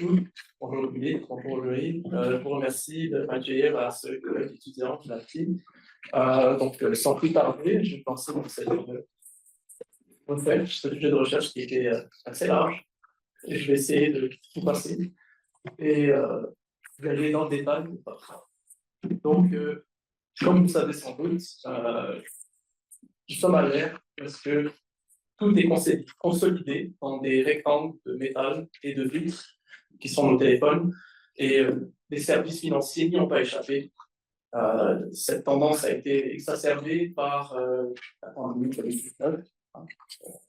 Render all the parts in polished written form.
beaucoup aujourd'hui. Je vous remercie de m'accueillir à ce collège étudiant qui m'a pris. Sans plus tarder, je vais penser dans cette recherche, ce sujet de recherche qui était assez large. Et je vais essayer de tout passer et d'aller dans le détail. Donc, comme vous savez sans doute, nous sommes à l'ère parce que tout est consolidé dans des rectangles de métal et de vitres qui sont nos téléphones, et les services financiers n'y ont pas échappé. Cette tendance a été exacerbée par la pandémie de Covid-19, en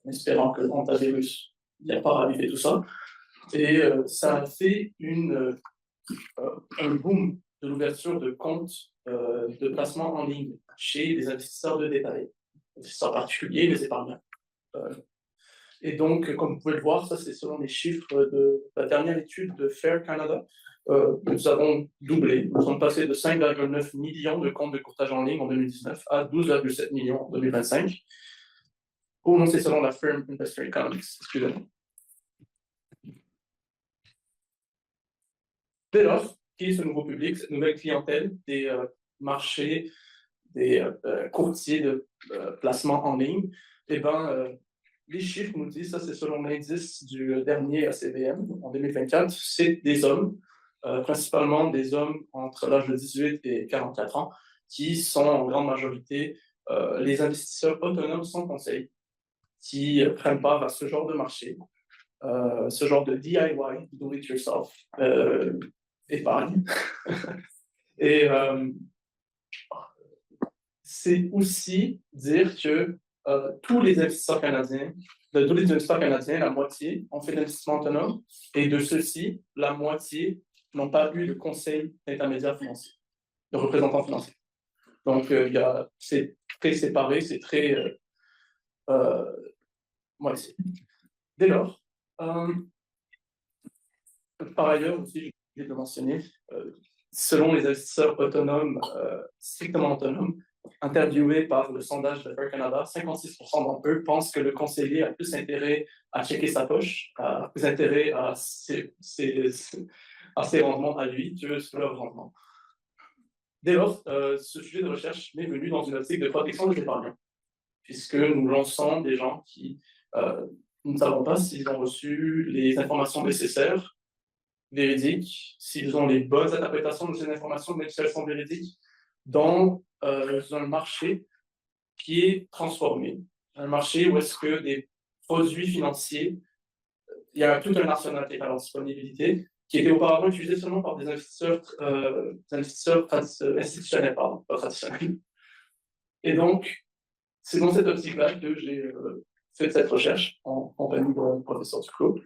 espérant que le coronavirus n'ait pas ravivé tout ça. Et ça a fait un boom de l'ouverture de comptes de placement en ligne chez les investisseurs de détail, investisseurs particuliers, les épargnants. Et donc, comme vous pouvez le voir, ça c'est selon les chiffres de la dernière étude de Fair Canada. Nous avons doublé. Nous sommes passés de 5,9 millions de comptes de courtage en ligne en 2019 à 12,7 millions en 2025. Au moins, c'est selon la firme Investor Economics. Excusez-moi. Dès lors, qui est ce nouveau public, cette nouvelle clientèle des marchés, des courtiers de placement en ligne? Eh bien, les chiffres nous disent, ça c'est selon l'indice du dernier ACVM en 2024, c'est des hommes, principalement des hommes entre l'âge de 18 et 44 ans, qui sont en grande majorité les investisseurs autonomes sans conseil, qui prennent part à ce genre de marché, ce genre de DIY, do it yourself, épargne. Et c'est aussi dire que tous les investisseurs canadiens, la moitié ont fait l'investissement autonome, et de ceux-ci, la moitié n'ont pas eu de conseil d'intermédiaire financier, de représentant financier. Donc, c'est très séparé, c'est très moitié. Dès lors, par ailleurs aussi, je vais le mentionner, selon les investisseurs autonomes, strictement autonomes, interviewés par le sondage de Fair Canada, 56% d'entre eux pensent que le conseiller a plus intérêt à checker sa poche, a plus intérêt à ses rendements à lui que sur leur rendement. Dès lors, ce sujet de recherche m'est venu dans une optique de protection des épargnants, puisque nous lançons des gens qui nous ne savons pas s'ils ont reçu les informations nécessaires, véridiques, s'ils ont les bonnes interprétations de ces informations, même si elles sont véridiques, dans un marché qui est transformé. Un marché où est-ce que des produits financiers, il y a tout un arsenal qui est à leur disponibilité, qui était auparavant utilisé seulement par des investisseurs institutionnels, pas traditionnels. Et donc, c'est dans cette optique-là que j'ai fait cette recherche en compagnie du professeur Duclos.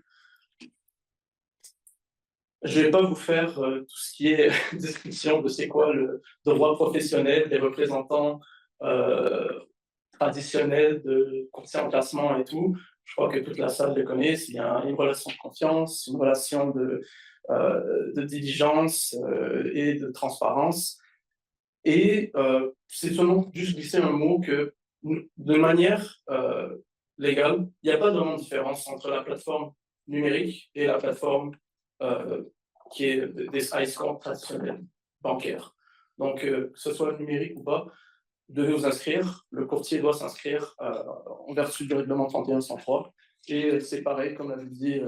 Je ne vais pas vous faire tout ce qui est description de c'est quoi le droit professionnel des représentants traditionnels de courtier en placement et tout. Je crois que toute la salle le connaît. Il y a une relation de confiance, une relation de diligence et de transparence. Et c'est seulement juste glisser un mot que, de manière légale, il n'y a pas vraiment de différence entre la plateforme numérique et la plateforme qui est des iScore traditionnels bancaires. Donc, que ce soit numérique ou pas, vous devez vous inscrire. Le courtier doit s'inscrire en vertu du règlement 3103. Et c'est pareil, comme avait dit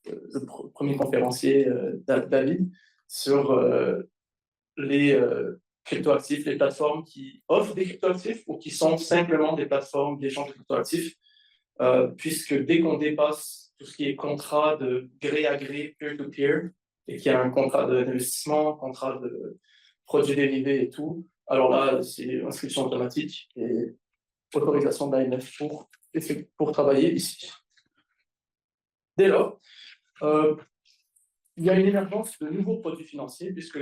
le premier conférencier, David, sur les cryptoactifs, les plateformes qui offrent des cryptoactifs ou qui sont simplement des plateformes d'échange de cryptoactifs, puisque dès qu'on dépasse tout ce qui est contrat de gré à gré, peer-to-peer, et qu'il y a un contrat d'investissement, contrat de produits dérivés et tout, alors là, c'est inscription automatique et autorisation de l'AMF pour travailler ici. Dès lors, il y a une émergence de nouveaux produits financiers, puisque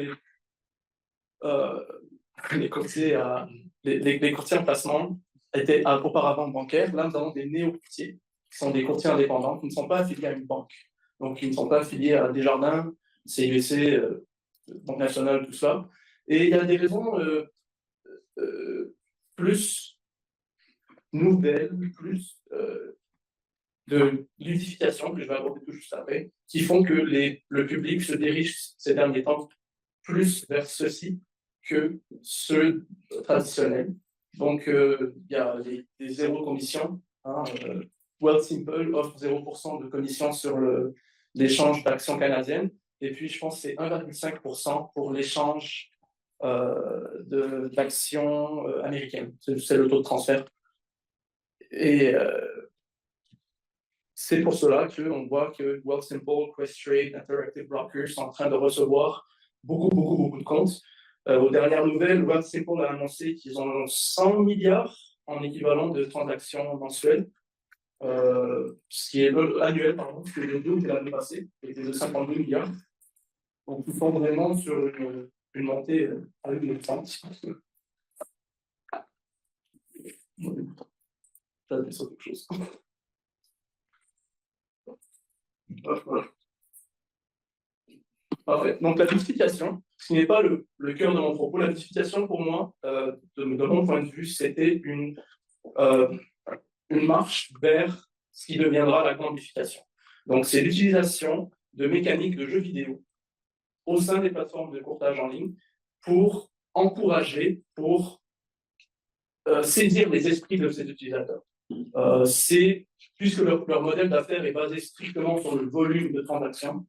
les courtiers en placement étaient auparavant bancaires. Là, nous avons des néo-courtiers qui sont des courtiers indépendants qui ne sont pas affiliés à une banque. Donc, ils ne sont pas affiliés à Desjardins, CIBC, Banque Nationale, tout ça. Et il y a des raisons plus nouvelles, plus de ludification, que je vais aborder tout juste après, qui font que le public se dirige ces derniers temps plus vers ceux-ci que ceux traditionnels. Donc, il y a des zéro commission. Hein, Wealthsimple offre 0% de commission sur l'échange d'actions canadiennes. Et puis, je pense que c'est 1,5% pour l'échange d'actions américaines. C'est le taux de transfert. Et c'est pour cela qu'on voit que Wealthsimple, Questrade, Interactive Brokers sont en train de recevoir beaucoup de comptes. Aux dernières nouvelles, Wealthsimple a annoncé qu'ils ont 100 milliards en équivalent de transactions mensuelles, ce qui est annuel, pardon, ce qui est le double de l'année passée, qui était de 52 milliards. Donc, ils sont vraiment sur une montée avec une tente. J'avais sur quelque chose. Parfait. Donc, la justification, ce qui n'est pas le cœur de mon propos, la justification pour moi, de mon point de vue, c'était une marche vers ce qui deviendra la gamification. Donc, c'est l'utilisation de mécaniques de jeux vidéo au sein des plateformes de courtage en ligne pour encourager, pour saisir les esprits de ces utilisateurs. Puisque leur modèle d'affaires est basé strictement sur le volume de transactions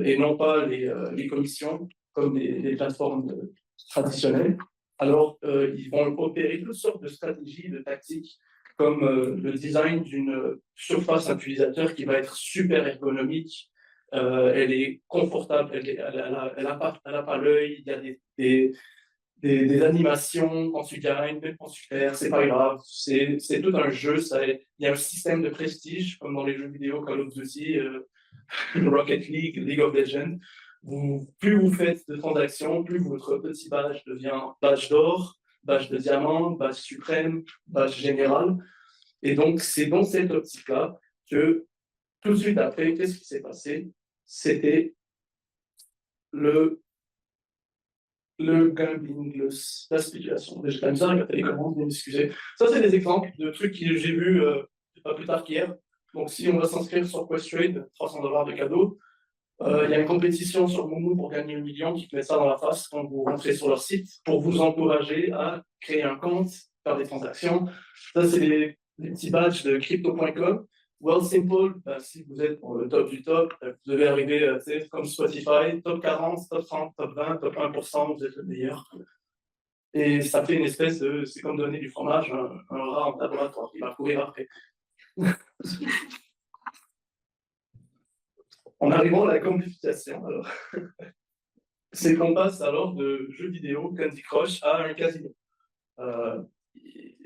et non pas les commissions comme les plateformes traditionnelles, alors ils vont opérer toutes sortes de stratégies, de tactiques, comme le design d'une surface utilisateur qui va être super ergonomique, elle est confortable, elle n'a pas l'œil, il y a des animations quand tu gagnes, même quand tu perds, c'est pas grave, c'est tout un jeu, il y a un système de prestige, comme dans les jeux vidéo Call of Duty, Rocket League, League of Legends. Plus vous faites de transactions, plus votre petit badge devient badge d'or, badge de diamant, badge suprême, badge général. Et donc, c'est dans cette optique-là que, tout de suite après, qu'est-ce qui s'est passé? C'était le gambling, la spéculation. J'ai quand même ça, regardez les commandes, vous m'excusez. Ça, c'est des exemples de trucs que j'ai vus pas plus tard qu'hier. Donc, si on va s'inscrire sur Questrade, $300 de cadeau, il y a une compétition sur Moumou pour gagner 1 million qui te met ça dans la face quand vous rentrez sur leur site pour vous encourager à créer un compte, faire des transactions. Ça, c'est les petits badges de crypto.com. Wealthsimple, si vous êtes pour le top du top, vous devez arriver comme Spotify, top 40, top 30, top 20, top 1%, vous êtes le meilleur. Et ça fait une espèce de. C'est comme donner du fromage à un rat en laboratoire qui va courir après. En arrivant à la gamification, alors, c'est qu'on passe alors de jeux vidéo, Candy Crush, à un casino.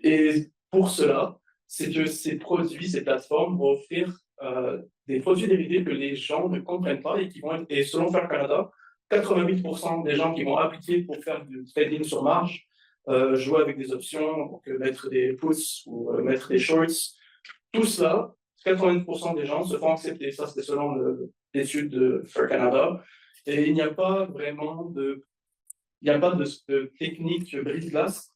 Et pour cela, c'est que ces produits, ces plateformes vont offrir des produits dérivés que les gens ne comprennent pas et qui vont être, et selon Fair Canada, 88% des gens qui vont appliquer pour faire du trading sur marge, jouer avec des options, donc mettre des puts ou mettre des shorts, tout cela, 80% des gens se font accepter. Ça, c'était selon l'étude de Fair Canada. Et il n'y a pas vraiment de technique brise-glace,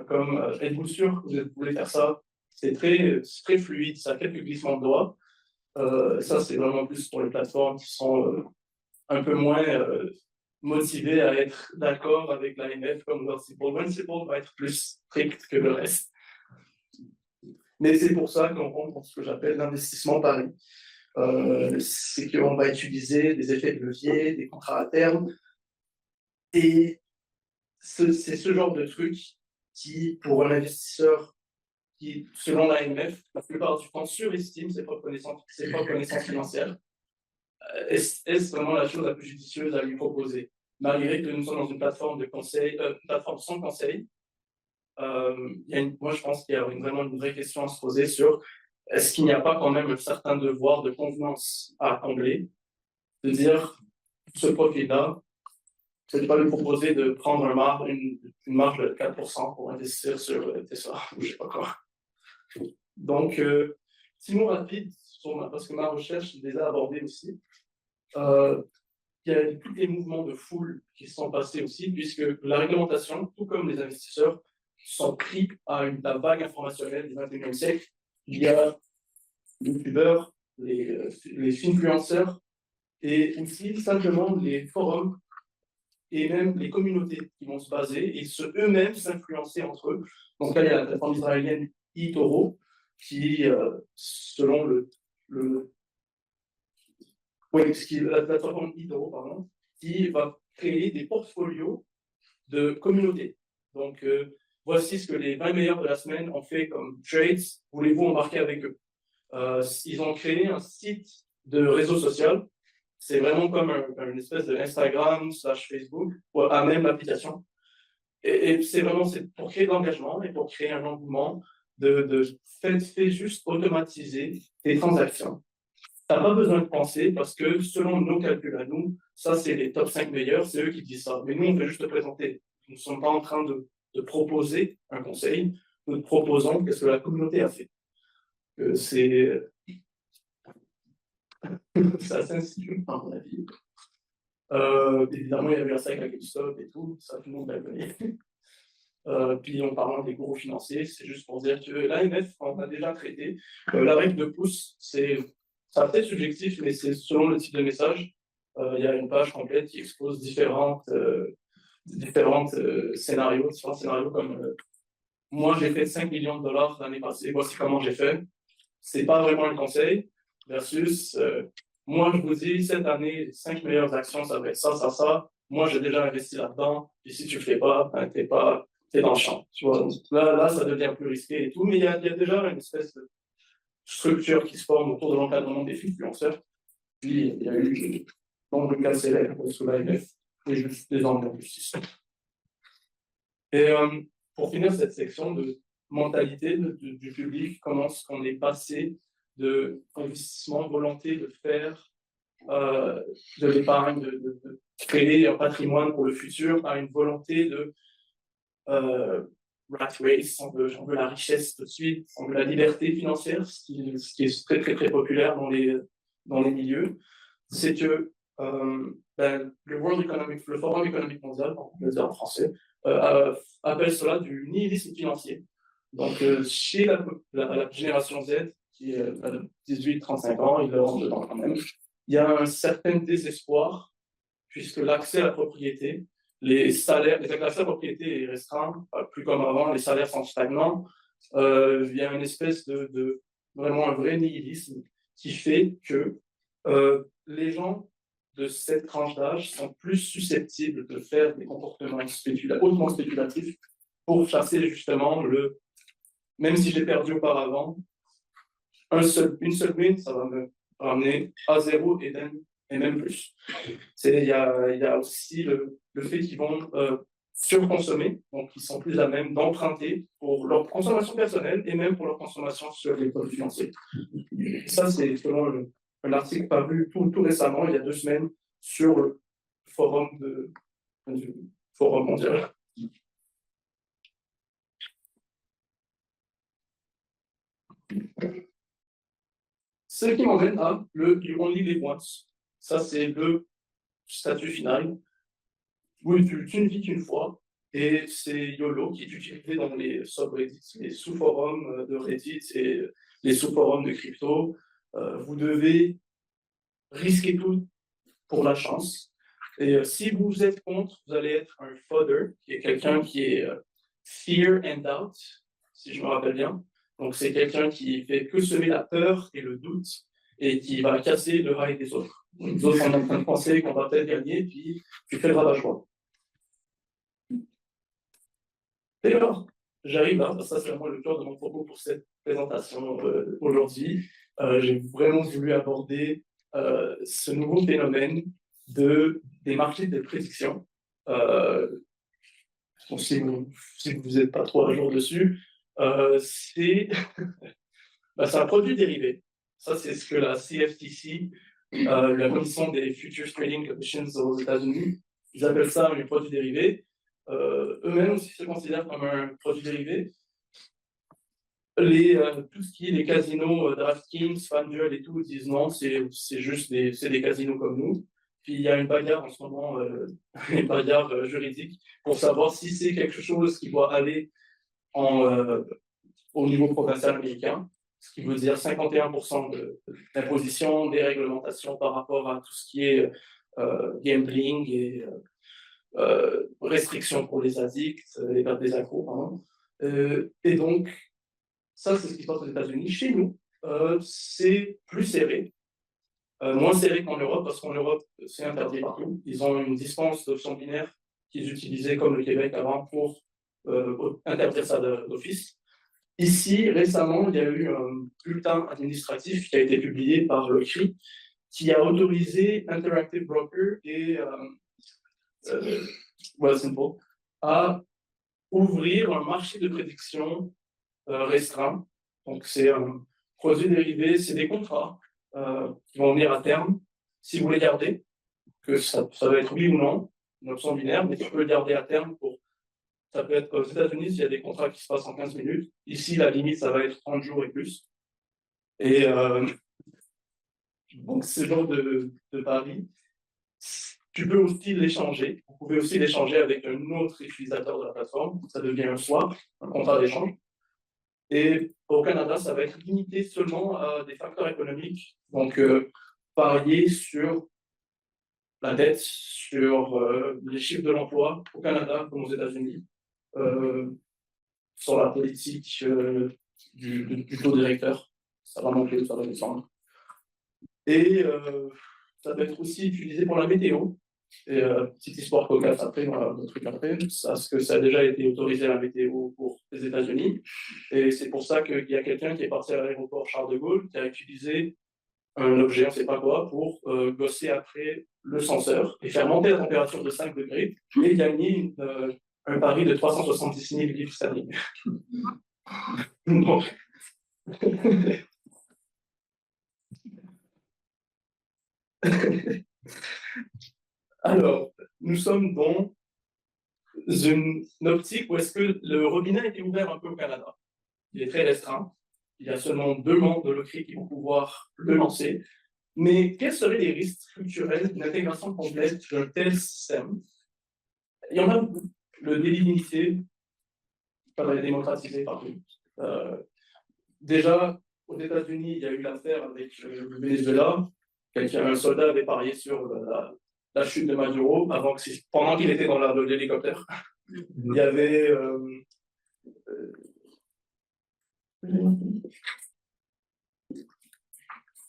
comme êtes-vous sûr que vous voulez faire ça? C'est très fluide, ça fait quelques glissements de doigts. Ça, c'est vraiment plus pour les plateformes qui sont un peu moins motivées à être d'accord avec l'AMF comme Wealthsimple. Wealthsimple va être plus strict que le reste. Mais c'est pour ça qu'on rentre dans ce que j'appelle l'investissement pari. C'est qu'on va utiliser des effets de levier, des contrats à terme. Et c'est ce genre de truc qui, pour un investisseur qui, selon l'AMF, la plupart du temps surestime ses propres connaissances financières, est-ce vraiment la chose la plus judicieuse à lui proposer? Malgré que nous sommes dans une plateforme de conseil, plateforme sans conseil, moi je pense qu'il y a vraiment une vraie question à se poser sur est-ce qu'il n'y a pas quand même un certain devoir de convenance à combler, de dire ce profil-là, c'est de pas lui proposer de prendre une marge de 4% pour investir sur Tesla, ou je sais pas quoi. Donc, petit mot rapide, parce que ma recherche, je les ai abordés aussi. Il y a tous les mouvements de foule qui se sont passés aussi, puisque la réglementation, tout comme les investisseurs, sont pris à la vague informationnelle du XXIe siècle. Il y a youtubeurs, les influenceurs, et aussi simplement les forums et même les communautés qui vont se baser et eux-mêmes s'influencer entre eux. Donc là, il y a la plateforme israélienne eToro qui, selon la plateforme eToro, pardon, qui va créer des portfolios de communautés. Donc, voici ce que les 20 meilleurs de la semaine ont fait comme trades. Voulez-vous embarquer avec eux? Ils ont créé un site de réseau social. C'est vraiment comme une espèce de Instagram / Facebook, à même l'application. Et c'est pour créer de l'engagement et pour créer un engouement fait juste automatiser tes transactions. Tu n'as pas besoin de penser parce que selon nos calculs à nous, ça c'est les top 5 meilleurs, c'est eux qui disent ça. Mais nous, on veut juste te présenter. Nous ne sommes pas en train de proposer un conseil, nous te proposons qu'est-ce que la communauté a fait. C'est assez insidieux, à mon avis. Évidemment, il y avait la saga GameStop et tout, ça tout le monde l'a connu. Puis en parlant des gros financiers, c'est juste pour dire que l'AMF, on a déjà traité. La règle de pouce, c'est peut-être subjectif, mais c'est selon le type de message. Il y a une page complète qui expose différents scénarios comme moi j'ai fait 5 millions de dollars l'année passée, voici comment j'ai fait. C'est pas vraiment un conseil, versus moi je vous dis cette année, les 5 meilleures actions, ça va être ça, ça, ça. Moi j'ai déjà investi là-dedans, et si tu le fais pas, ben, t'es dans le champ. Tu vois. Donc, là, ça devient plus risqué et tout, mais il y a déjà une espèce de structure qui se forme autour de l'encadrement des influenceurs. Puis il y a eu nombre de cas célèbres sous l'AMF et juste des ennuis de justice. Et pour finir cette section de mentalité du public, comment est-ce qu'on est passé de investissement, volonté de faire de l'épargne, de créer un patrimoine pour le futur, à une volonté de rat race, on veut la richesse tout de suite, on veut la liberté financière, ce qui est très très très populaire dans les milieux, c'est que le Forum économique mondial, on peut le dire en français, appelle cela du nihilisme financier. Donc chez la génération Z, qui est 18-35 ans, ils le rentrent dedans quand même, il y a un certain désespoir, puisque l'accès à la propriété, l'accès à la propriété est restreint, plus comme avant, les salaires sont stagnants. Il y a une espèce vraiment un vrai nihilisme qui fait que les gens de cette tranche d'âge sont plus susceptibles de faire des comportements hautement spéculatifs pour chasser justement même si j'ai perdu auparavant, une seule win, ça va me ramener à zéro et même plus. Il y a aussi le fait qu'ils vont surconsommer, donc ils sont plus à même d'emprunter pour leur consommation personnelle et même pour leur consommation sur les produits financiers. Ça, c'est selon un article paru tout récemment, il y a 2 semaines, sur le forum du Forum mondial. Ce qui m'emmène à You Only Live Once. Ça, c'est le statut final. Oui, tu ne vis qu'une fois. Et c'est YOLO qui est utilisé dans les subreddits, les sous-forums de Reddit et les sous-forums de crypto. Vous devez risquer tout pour la chance. Et si vous êtes contre, vous allez être un fodder, qui est quelqu'un qui est fear and doubt, si je me rappelle bien. Donc, c'est quelqu'un qui fait que semer la peur et le doute et qui va casser le rail des autres. Donc, les autres sont en train de penser qu'on va peut-être gagner, puis tu fais le rabat-joie. Et alors, j'arrive là, ça c'est vraiment le cœur de mon propos pour cette présentation aujourd'hui. J'ai vraiment voulu aborder ce nouveau phénomène des marchés de prédiction. Si vous n'êtes pas trop à jour dessus, c'est un produit dérivé. Ça, c'est ce que la CFTC, la Commission des Futures Trading Commissions aux États-Unis, ils appellent ça un produit dérivé. Eux-mêmes aussi se considèrent comme un produit dérivé. Tout ce qui est les casinos, DraftKings, FanDuel et tout, disent non, c'est juste des casinos comme nous. Puis il y a une bagarre en ce moment, une bagarre juridique, pour savoir si c'est quelque chose qui doit aller au niveau provincial américain. ce qui veut dire 51% d'imposition, des réglementations par rapport à tout ce qui est gambling et restrictions pour les addicts, les pertes des accros, pardon. Et donc, ça, c'est ce qui se passe aux États-Unis. Chez nous, c'est plus serré, moins serré qu'en Europe, parce qu'en Europe, c'est interdit partout. Ils ont une dispense d'options binaires qu'ils utilisaient comme le Québec avant pour interdire ça d'office. Ici, récemment, il y a eu un bulletin administratif qui a été publié par le CRI qui a autorisé Interactive Broker et Wealthsimple à ouvrir un marché de prédiction restreint. Donc, c'est un produit dérivé, c'est des contrats qui vont venir à terme. Si vous les gardez, que ça va être oui ou non, une option binaire, mais tu peux le garder à terme pour. Ça peut être aux États-Unis, il y a des contrats qui se passent en 15 minutes. Ici, la limite, ça va être 30 jours et plus. Et donc, ce genre de pari, tu peux aussi l'échanger. Vous pouvez aussi l'échanger avec un autre utilisateur de la plateforme. Ça devient un swap, un contrat d'échange. Et au Canada, ça va être limité seulement à des facteurs économiques. Donc, parier sur la dette, sur les chiffres de l'emploi au Canada comme aux États-Unis. Sur la politique du taux directeur. Ça va monter, ça va descendre. Et ça va être aussi utilisé pour la météo. Et petite histoire cocasse après, le truc après, parce que ça a déjà été autorisé à la météo pour les États-Unis. Et c'est pour ça qu'il y a quelqu'un qui est parti à l'aéroport Charles de Gaulle, qui a utilisé un objet, on ne sait pas quoi, pour gosser après le senseur et faire monter la température de 5 degrés et gagner un pari de 370 000 livres sterling. Donc, alors, nous sommes dans une optique où est-ce que le robinet a été ouvert un peu au Canada. Il est très restreint. Il y a seulement 2 membres de l'OCRI qui vont pouvoir le lancer. Mais quels seraient les risques structurels d'une intégration complète d'un tel système? Il y en a beaucoup. Le délit d'initié, ça va être démocratisé partout. Déjà, aux États-Unis, il y a eu l'affaire avec le Venezuela. Un soldat avait parié sur la chute de Maduro pendant qu'il était dans l'hélicoptère. Il y avait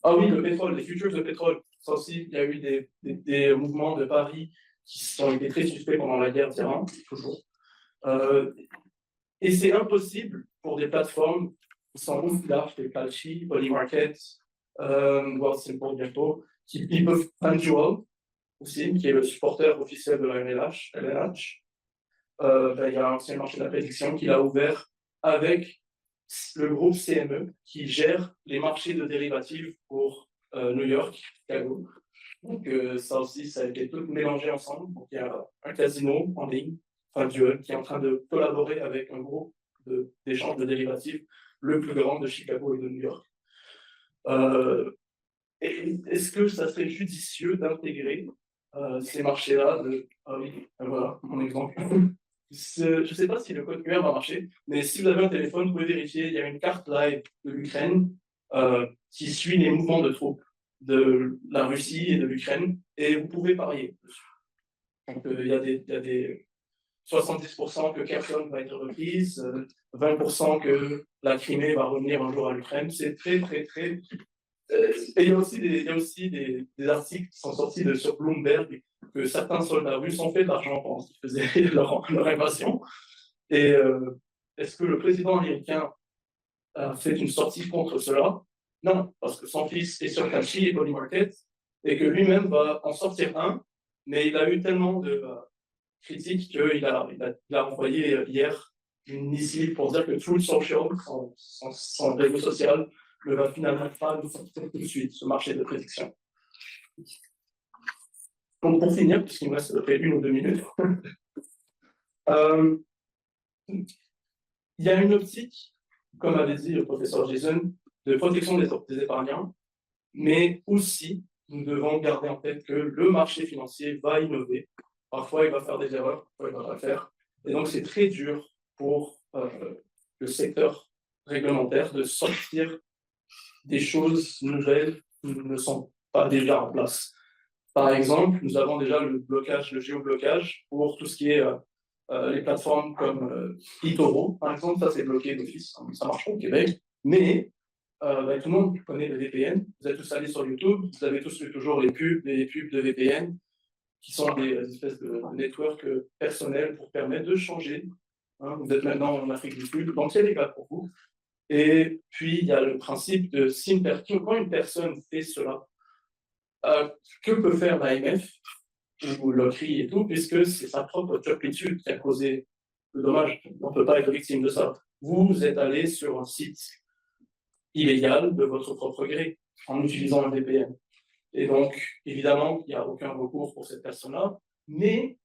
ah oui, le pétrole, les futures de pétrole. Ça aussi, il y a eu des mouvements de paris qui ont été très suspects pendant la guerre d'Iran, toujours. Et c'est impossible pour des plateformes qui sont aussi larges, les Kalshi, Polymarket, Wealthsimple bientôt, ils peuvent FanDuel aussi, qui est le supporter officiel de la LNH. Il y a un ancien marché de la prédiction qu'il a ouvert avec le groupe CME qui gère les marchés de dérivatives pour New York, Chicago. Donc ça aussi, ça a été tout mélangé ensemble. Donc il y a un casino en ligne, FanDuel, qui est en train de collaborer avec un groupe d'échange de dérivatives le plus grand de Chicago et de New York. Est-ce que ça serait judicieux d'intégrer ces marchés-là Ah oui, voilà, mon exemple. Je ne sais pas si le code QR va marcher, mais si vous avez un téléphone, vous pouvez vérifier, il y a une carte live de l'Ukraine qui suit les mouvements de troupes de la Russie et de l'Ukraine, et vous pouvez parier dessus. Donc il y a des 70% que Kherson va être reprise, 20% que la Crimée va revenir un jour à l'Ukraine. C'est très, très, très... Et il y a aussi des articles qui sont sortis sur Bloomberg que certains soldats russes ont fait de l'argent pendant qu'ils faisaient leur invasion. Et est-ce que le président américain a fait une sortie contre cela? Non, parce que son fils est sur Kalshi et Polymarket, et que lui-même va en sortir un, mais il a eu tellement de critiques qu'il a envoyé hier une missive pour dire que Truth Social, son réseau social, ne va finalement pas nous sortir tout de suite ce marché de prédiction. Donc pour finir, puisqu'il me reste à peu près 1 ou 2 minutes, il y a une optique, comme avait dit le professeur Jason, de protection des épargnants, mais aussi nous devons garder en tête que le marché financier va innover. Parfois, il va faire des erreurs, parfois, il ne va pas faire. Et donc, c'est très dur pour le secteur réglementaire de sortir des choses nouvelles qui ne sont pas déjà en place. Par exemple, nous avons déjà le blocage, le géoblocage pour tout ce qui est les plateformes comme eToro, par exemple, ça c'est bloqué d'office, hein, ça marche pas au Québec, mais tout le monde connaît le VPN, vous êtes tous allés sur YouTube, vous avez tous vu toujours les pubs de VPN, qui sont des espèces de networks personnels pour permettre de changer. Hein, vous êtes maintenant en Afrique du Sud, donc c'est légal pour vous. Et puis, il y a le principe de quand une personne fait cela, que peut faire l'AMF ou l'OCRI et tout, puisque c'est sa propre turpitude qui a causé le dommage. On ne peut pas être victime de ça. Vous êtes allé sur un site illégal de votre propre gré en utilisant un VPN. Et donc, évidemment, il n'y a aucun recours pour cette personne-là, mais,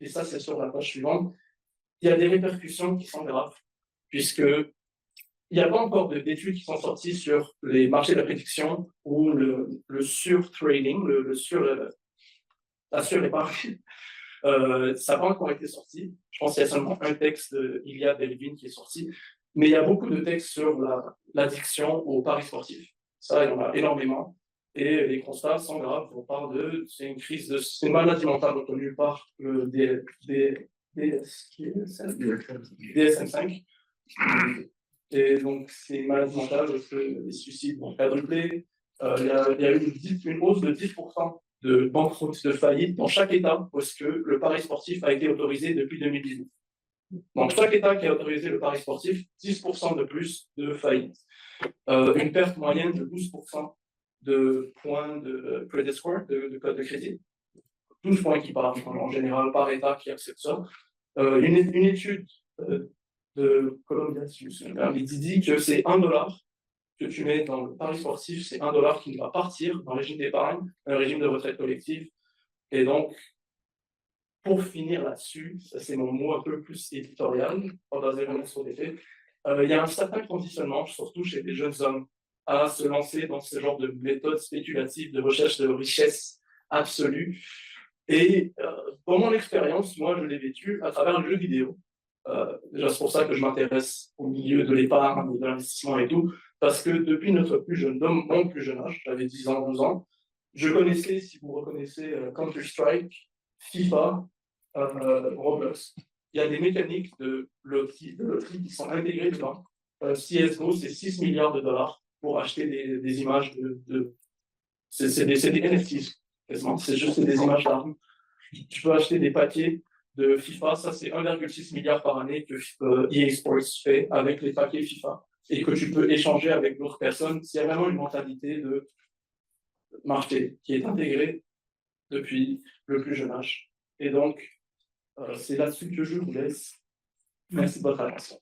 et ça c'est sur la page suivante, il y a des répercussions qui sont graves, puisque il n'y a pas encore d'études qui sont sorties sur les marchés de la prédiction ou le sur-trading, la sur-épargne. Ça n'a pas encore été sorti. Je pense qu'il y a seulement un texte d'Ilya Belvin qui est sorti, mais il y a beaucoup de textes sur l'addiction aux paris sportifs. Ça, il y en a énormément. Et les constats sont graves. On parle c'est une maladie mentale reconnue par le DSM-5. Et donc, c'est une maladie mentale parce que les suicides vont quadrupler. Il y a eu une hausse de 10% de banqueroute, de faillite dans chaque État parce que le pari sportif a été autorisé depuis 2019. Donc, chaque État qui a autorisé le pari sportif, 10% de plus de faillite. Une perte moyenne de 12% de points de credit score, de code de crédit. 12 points qui partent en général par État qui accepte ça. Une étude de Columbia, si je me souviens bien, il dit que c'est $1 que tu mets dans le pari sportif, c'est $1 qui va partir dans le régime d'épargne, un régime de retraite collective. Et donc, pour finir là-dessus, ça c'est mon mot un peu plus éditorial, pas basé vraiment sur des faits, il y a un certain conditionnement, surtout chez les jeunes hommes, à se lancer dans ce genre de méthode spéculative de recherche de richesse absolue. Et pour mon expérience, moi je l'ai vécu à travers le jeu vidéo. Déjà, c'est pour ça que je m'intéresse au milieu de l'épargne, de l'investissement et tout, parce que depuis mon plus jeune âge, j'avais 10 ans, 12 ans, je connaissais, si vous reconnaissez Counter-Strike, FIFA, Roblox. Il y a des mécaniques de loterie qui sont intégrées dedans. CSGO, c'est 6 milliards de dollars pour acheter des images c'est des NFTs, quasiment. C'est juste des images d'armes. Tu peux acheter des paquets de FIFA, ça c'est 1,6 milliard par année que EA Sports fait avec les paquets FIFA et que tu peux échanger avec d'autres personnes. C'est vraiment une mentalité de marché qui est intégrée depuis le plus jeune âge. Et donc, c'est là-dessus que je vous laisse. Merci de votre attention.